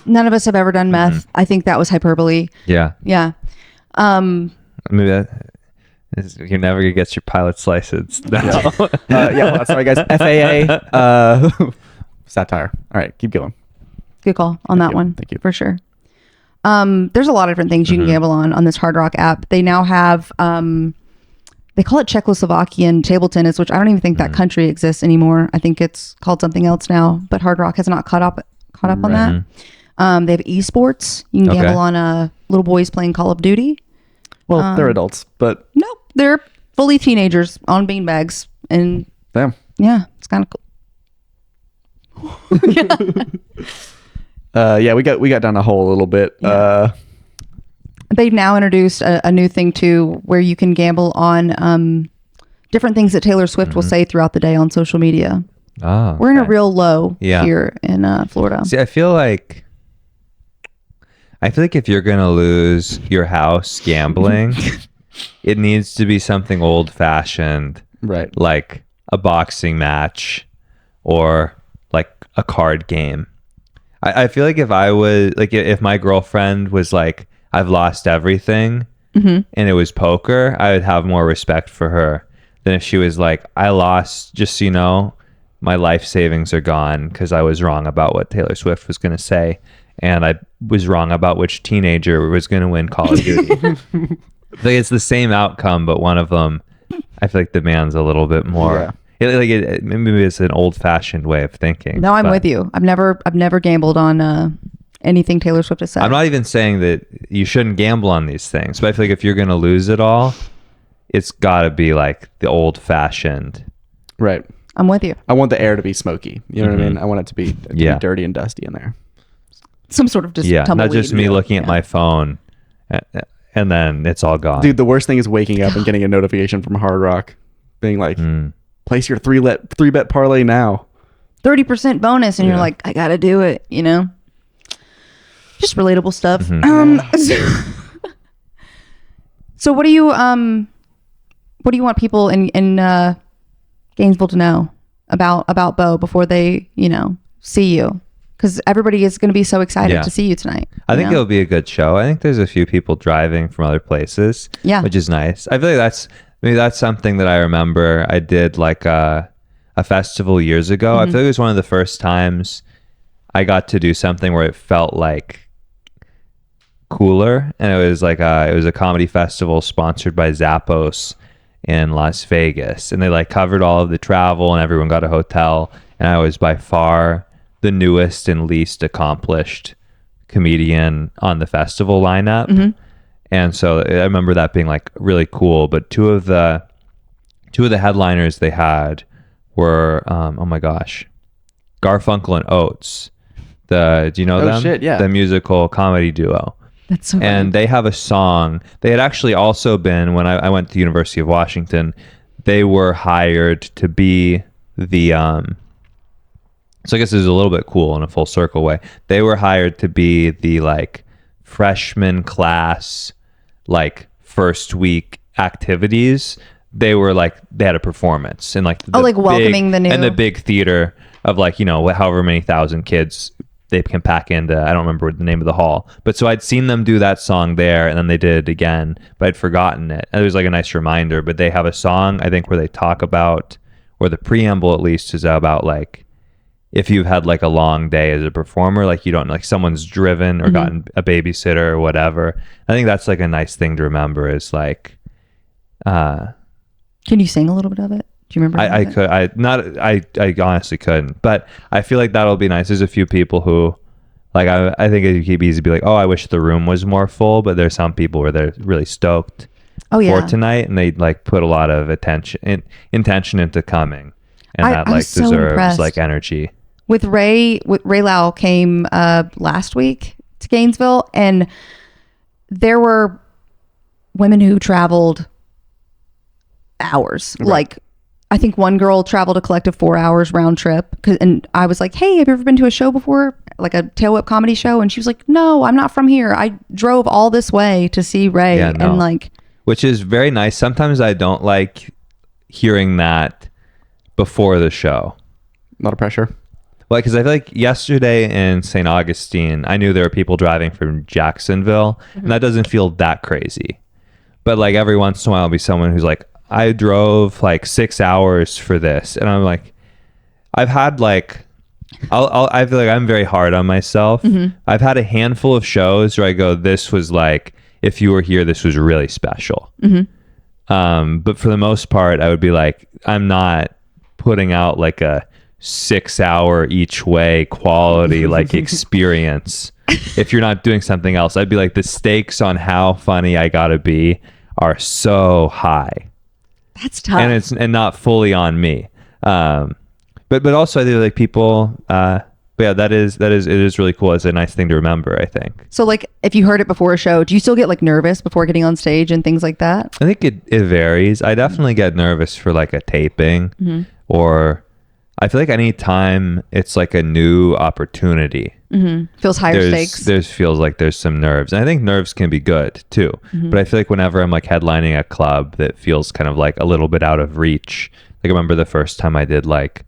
None of us have ever done meth. I think that was hyperbole. Yeah. Yeah. Maybe you're never going to get your pilot's license. No. Yeah, well, sorry, guys. FAA. Satire. All right, keep going. Good call on that you. one. Thank you. For sure. There's a lot of different things you can gamble on this Hard Rock app. They now have they call it Czechoslovakian table tennis, which I don't even think that country exists anymore. I think it's called something else now, but Hard Rock has not caught up on that. They have esports. You can Okay. gamble on little boys playing Call of Duty. Well, they're adults, but Nope, they're fully teenagers on beanbags, and damn. yeah, it's kind of cool. Yeah, we got down a hole a little bit. They've now introduced a new thing too, where you can gamble on different things that Taylor Swift will say throughout the day on social media. Oh, We're in a okay. real low Yeah. here in Florida. See, I feel like if you're gonna lose your house gambling, it needs to be something old fashioned, Right. like a boxing match or like a card game. I feel like if I was like, if my girlfriend was like, I've lost everything and it was poker, I would have more respect for her than if she was like, I lost, just so you know, my life savings are gone because I was wrong about what Taylor Swift was going to say. And I was wrong about which teenager was going to win Call of Duty. Like it's the same outcome, but one of them, I feel like demands a little bit more. Yeah. Maybe it's an old-fashioned way of thinking. No, I'm but with you. I've never gambled on anything Taylor Swift has said. I'm not even saying that you shouldn't gamble on these things, but I feel like if you're going to lose it all, it's got to be like the old-fashioned. Right. I'm with you. I want the air to be smoky. You know what I mean? I want it to be Yeah. dirty and dusty in there. Some sort of just Yeah, not tumbleweed. just me looking at my phone and then it's all gone. Dude, the worst thing is waking up and getting a notification from Hard Rock being like, place your three bet parlay now. 30% bonus, and you're Yeah. like, I gotta do it. You know, just relatable stuff. So what do you want people in Gainesville to know about Bo before they, see you? Because everybody is going to be so excited to see you tonight. I think it'll be a good show. I think there's a few people driving from other places, which is nice. I feel like that's something that I remember. I did like a festival years ago. I feel like it was one of the first times I got to do something where it felt like cooler, and it was like it was a comedy festival sponsored by Zappos in Las Vegas, and they like covered all of the travel, and everyone got a hotel, and I was by far the newest and least accomplished comedian on the festival lineup. And so I remember that being like really cool. But two of the headliners they had were oh my gosh, Garfunkel and Oates. Do you know them? Shit, yeah. The musical comedy duo. That's so And funny. they have a song. They had actually also been, when I went to the University of Washington, they were hired to be the so I guess this is a little bit cool in a full circle way. They were hired to be the like freshman class, like first week activities. They were like, they had a performance and like like welcoming the new, and the big theater of like, however many thousand kids they can pack into. I don't remember the name of the hall, but so I'd seen them do that song there, and then they did it again, but I'd forgotten it. And it was like a nice reminder. But they have a song, I think, where they talk about, or the preamble at least is about like, if you've had like a long day as a performer, like you don't, like someone's driven or gotten a babysitter or whatever. I think that's like a nice thing to remember is like, can you sing a little bit of it? Do you remember? I honestly couldn't, but I feel like that'll be nice. There's a few people who like, I think it'd be easy to be like, oh, I wish the room was more full, but there's some people where they're really stoked for tonight, and they like put a lot of intention into coming, and that like so deserves impressed. like energy. With Ray Lau came last week to Gainesville, and there were women who traveled hours. Right. Like, I think one girl traveled a collective 4 hours round trip. And I was like, hey, have you ever been to a show before? Like a Tail Whip comedy show? And she was like, no, I'm not from here. I drove all this way to see Ray. Yeah, no. And like, which is very nice. Sometimes I don't like hearing that before the show. A lot of pressure. Well, because I feel like yesterday in St. Augustine, I knew there were people driving from Jacksonville, and that doesn't feel that crazy. But like every once in a while, there'll be someone who's like, I drove like 6 hours for this, and I'm like, I've had like, I feel like I'm very hard on myself. I've had a handful of shows where I go, this was like, if you were here, this was really special. But for the most part, I would be like, I'm not putting out like a 6 hour each way quality like experience if you're not doing something else. I'd be like, the stakes on how funny I gotta be are so high. that's tough. And it's not fully on me. But also I think like people but yeah, it is really cool. It's a nice thing to remember, I think. So like, if you heard it before a show, do you still get like nervous before getting on stage and things like that? I think it varies. I definitely get nervous for like a taping, or I feel like any time it's like a new opportunity, Feels higher stakes. Feels like there's some nerves. And I think nerves can be good too. But I feel like whenever I'm like headlining a club that feels kind of like a little bit out of reach, like I remember the first time I did like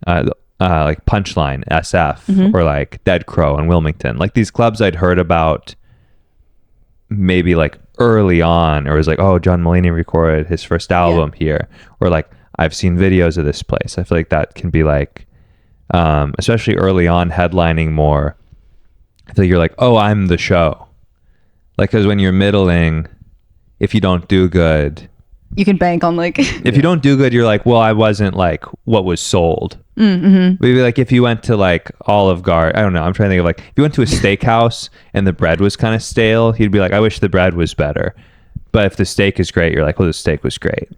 Punchline SF or like Dead Crow in Wilmington, like these clubs I'd heard about maybe like early on, or it was like, oh, John Mulaney recorded his first album here, or like I've seen videos of this place. I feel like that can be like, especially early on headlining more, I feel like you're like, oh, I'm the show. Like, because when you're middling, if you don't do good, you can bank on like, if you don't do good, you're like, well, I wasn't like what was sold. Maybe like if you went to like Olive Garden, I don't know, I'm trying to think of like, if you went to a steakhouse and the bread was kind of stale, you'd be like, I wish the bread was better. But if the steak is great, you're like, well, the steak was great.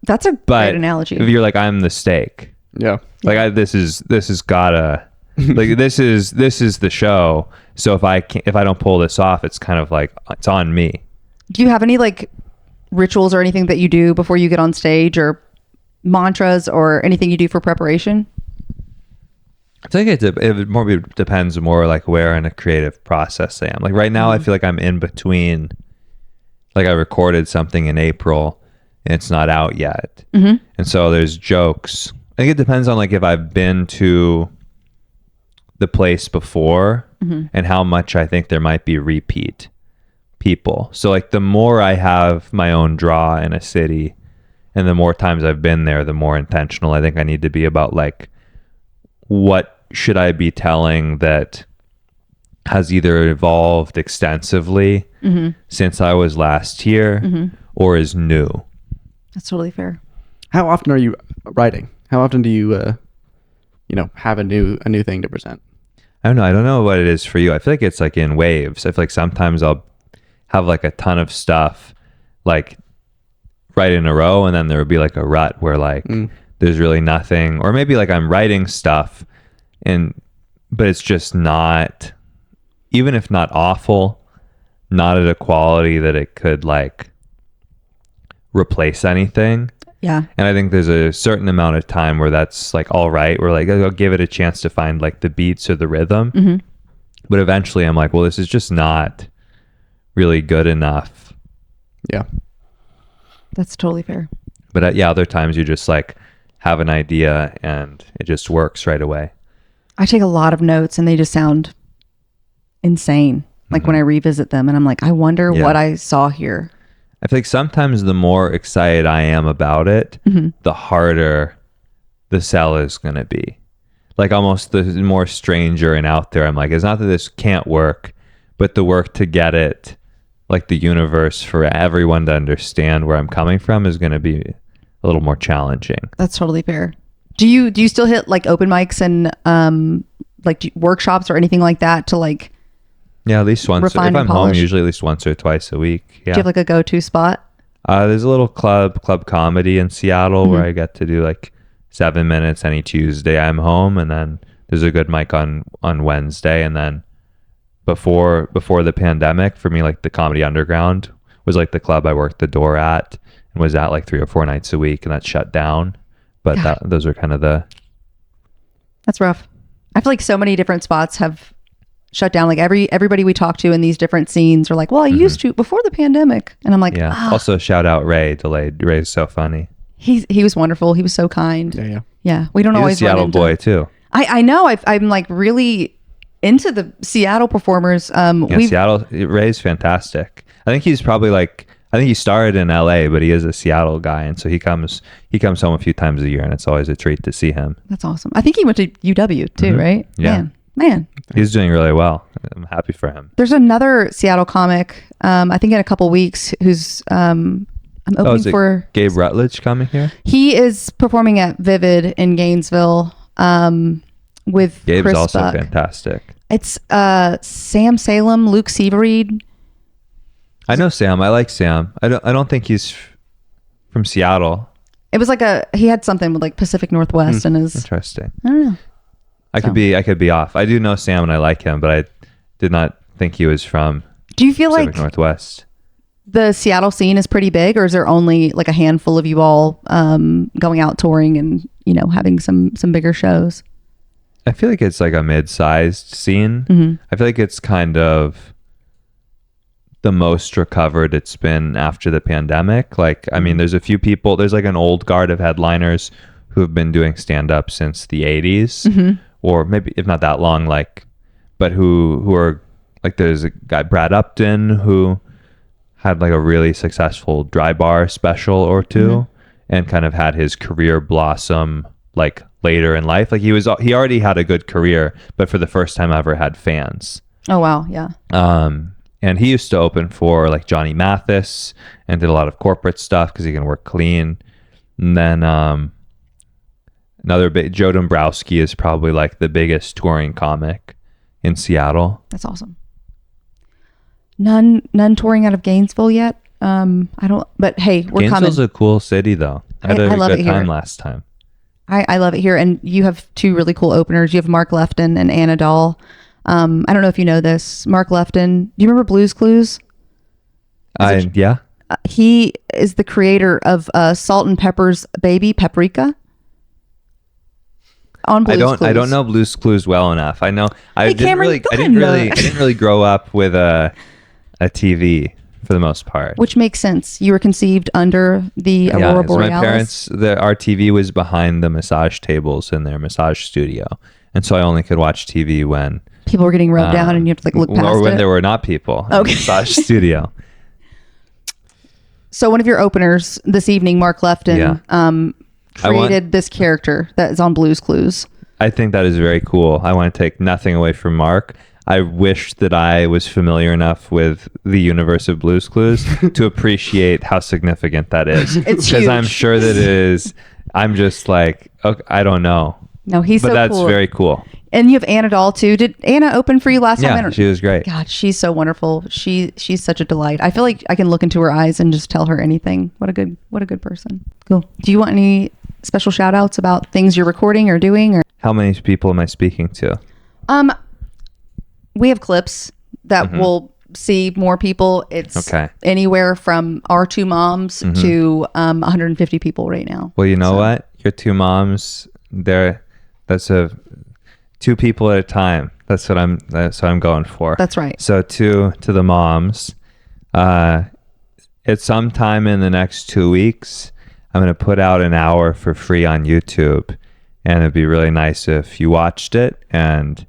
That's a great analogy. If you're like, I'm the steak. Yeah. Like this is gotta like this is the show. So if I don't pull this off, it's kind of like it's on me. Do you have any like rituals or anything that you do before you get on stage, or mantras or anything you do for preparation? I think it more depends more like where in a creative process I am. Like right now, I feel like I'm in between. like I recorded something in April and it's not out yet. And so there's jokes. I think it depends on like if I've been to the place before and how much I think there might be repeat people. So like the more I have my own draw in a city and the more times I've been there, the more intentional I think I need to be about like, what should I be telling that has either evolved extensively since I was last here or is new. That's totally fair. How often are you writing? How often do you, have a new thing to present? I don't know what it is for you. I feel like it's like in waves. I feel like sometimes I'll have like a ton of stuff like right in a row, and then there would be like a rut where like there's really nothing, or maybe like I'm writing stuff but it's just not, even if not awful, not at a quality that it could like replace anything. Yeah. And I think there's a certain amount of time where that's like all right, where like I'll give it a chance to find like the beats or the rhythm. But eventually I'm like, well, this is just not really good enough. Yeah. That's totally fair. But other times you just like have an idea and it just works right away. I take a lot of notes and they just sound insane. Like when I revisit them and I'm like, I wonder what I saw here. I feel like sometimes the more excited I am about it, the harder the sell is going to be. Like almost the more stranger and out there I'm like, it's not that this can't work, but the work to get it, like the universe for everyone to understand where I'm coming from is going to be a little more challenging. That's totally fair. Do you still hit like open mics and workshops or anything like that to like? Yeah, at least once. If refine and I'm home, polish? usually at least once or twice a week. Yeah. Do you have like a go-to spot? There's a little club comedy in Seattle where I get to do like 7 minutes any Tuesday I'm home, and then there's a good mic on Wednesday, and then before the pandemic for me, like the Comedy Underground was like the club I worked the door at and was at like 3 or 4 nights a week, and that shut down. But those are kind of That's rough. I feel like so many different spots have shut down. Like everybody we talk to in these different scenes are like, well, I used to before the pandemic. And I'm like, yeah. Also shout out Ray Delayed. Ray's so funny. He was wonderful. He was so kind. Yeah. Yeah. We don't He's always a Seattle run into, boy too. I know. I'm like really into the Seattle performers. Seattle, Ray's fantastic. I think he's probably I think he started in LA, but he is a Seattle guy, and so he comes home a few times a year, and it's always a treat to see him. That's awesome. I think he went to UW too, right? Yeah. Man. He's doing really well. I'm happy for him. There's another Seattle comic, I think in a couple weeks, who's I'm opening for Gabe Rutledge coming here. He is performing at Vivid in Gainesville with Gabe's Chris also Buck. fantastic. It's Sam Salem, Luke Severeid. I know Sam. I like Sam. I don't think he's from Seattle. It was like he had something with like Pacific Northwest and his. Interesting. I don't know. I could be off. I do know Sam and I like him, but I did not think he was from Do you feel Pacific like Northwest. the Seattle scene is pretty big, or is there only like a handful of you all going out touring and having some bigger shows? I feel like it's like a mid-sized scene. I feel like it's kind of the most recovered it's been after the pandemic. Like, I mean, there's a few people, there's like an old guard of headliners who have been doing stand-up since the 80s, or maybe if not that long, but who are like, there's a guy, Brad Upton, who had like a really successful dry bar special or two and kind of had his career blossom like later in life. Like he already had a good career, but for the first time ever had fans. Oh wow, yeah. And he used to open for like Johnny Mathis and did a lot of corporate stuff because he can work clean. And then another big, Joe Dombrowski is probably like the biggest touring comic in Seattle. That's awesome. None touring out of Gainesville yet. I don't. But hey, we're coming. Gainesville's a cool city though. I had a good time last time. I love it here, and you have two really cool openers. You have Mark Lefton and Anna Dahl. I don't know if you know this. Mark Lefton. Do you remember Blue's Clues? Yeah. He is the creator of Salt and Pepper's Baby Paprika. On Blue's Clues. I don't know Blue's Clues well enough. I know I didn't really grow up with a TV. for the most part. Which makes sense. You were conceived under the Aurora so Borealis. my parents, our TV was behind the massage tables in their massage studio, and so I only could watch TV when People were getting rubbed down, and you have to like look past or when it. there were not people in the Okay. massage studio. So one of your openers this evening, Mark Lefton, created this character that is on Blue's Clues. I think that is very cool. I want to take nothing away from Mark. I wish that I was familiar enough with the universe of Blue's Clues to appreciate how significant that is. It's Because I'm huge. sure that it is. I'm just like, okay, I don't know. No, he's But so that's cool. very cool. And you have Anna Doll too. Did Anna open for you last time? Yeah, she was great. God, she's so wonderful. She's such a delight. I feel like I can look into her eyes and just tell her anything. What a good person. Cool. Do you want any special shout outs about things you're recording or doing? Or How many people am I speaking to? we have clips that will see more people. It's Okay. anywhere from our two moms to 150 people right now. Well, you know what? Your two moms, that's two people at a time. That's what I'm going for. That's right. So to the moms, at some time in the next 2 weeks, I'm going to put out an hour for free on YouTube, and it'd be really nice if you watched it. And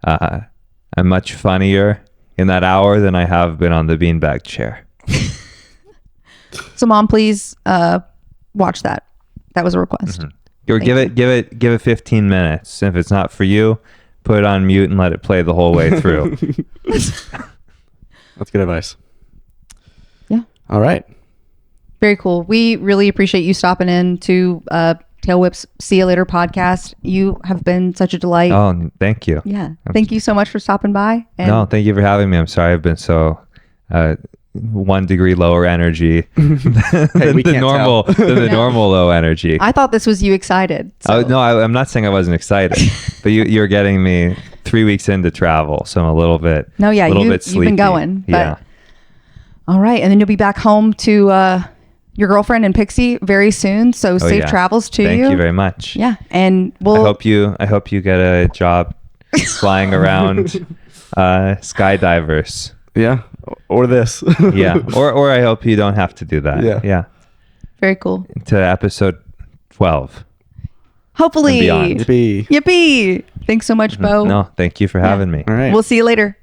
I'm much funnier in that hour than I have been on the beanbag chair. So mom, please watch that. That was a request. Or give it 15 minutes. If it's not for you, put it on mute and let it play the whole way through. That's good advice. Yeah. All right. Very cool. We really appreciate you stopping in to Tail Whip's See You Later podcast. You have been such a delight. Oh, thank you. Yeah. Thank you so much for stopping by. And No, thank you for having me. I'm sorry I've been so 1 degree lower energy than we the can't normal tell. than the normal low energy. I thought this was you excited. So. No, I'm not saying I wasn't excited, but you're getting me 3 weeks into travel, so I'm a little bit No, yeah, little you've bit been sleepy. going. But, Yeah. All right. And then you'll be back home to your girlfriend and Pixie very soon. So safe yeah. travels to you. Thank you very much. Yeah. And we'll I hope you get a job flying around skydivers. Yeah. Or this. Yeah. Or I hope you don't have to do that. Yeah. Yeah. very cool. To episode 12. Hopefully. And beyond. Yippee. Yippee. Thanks so much, Bo. No, thank you for having me. All right. We'll see you later.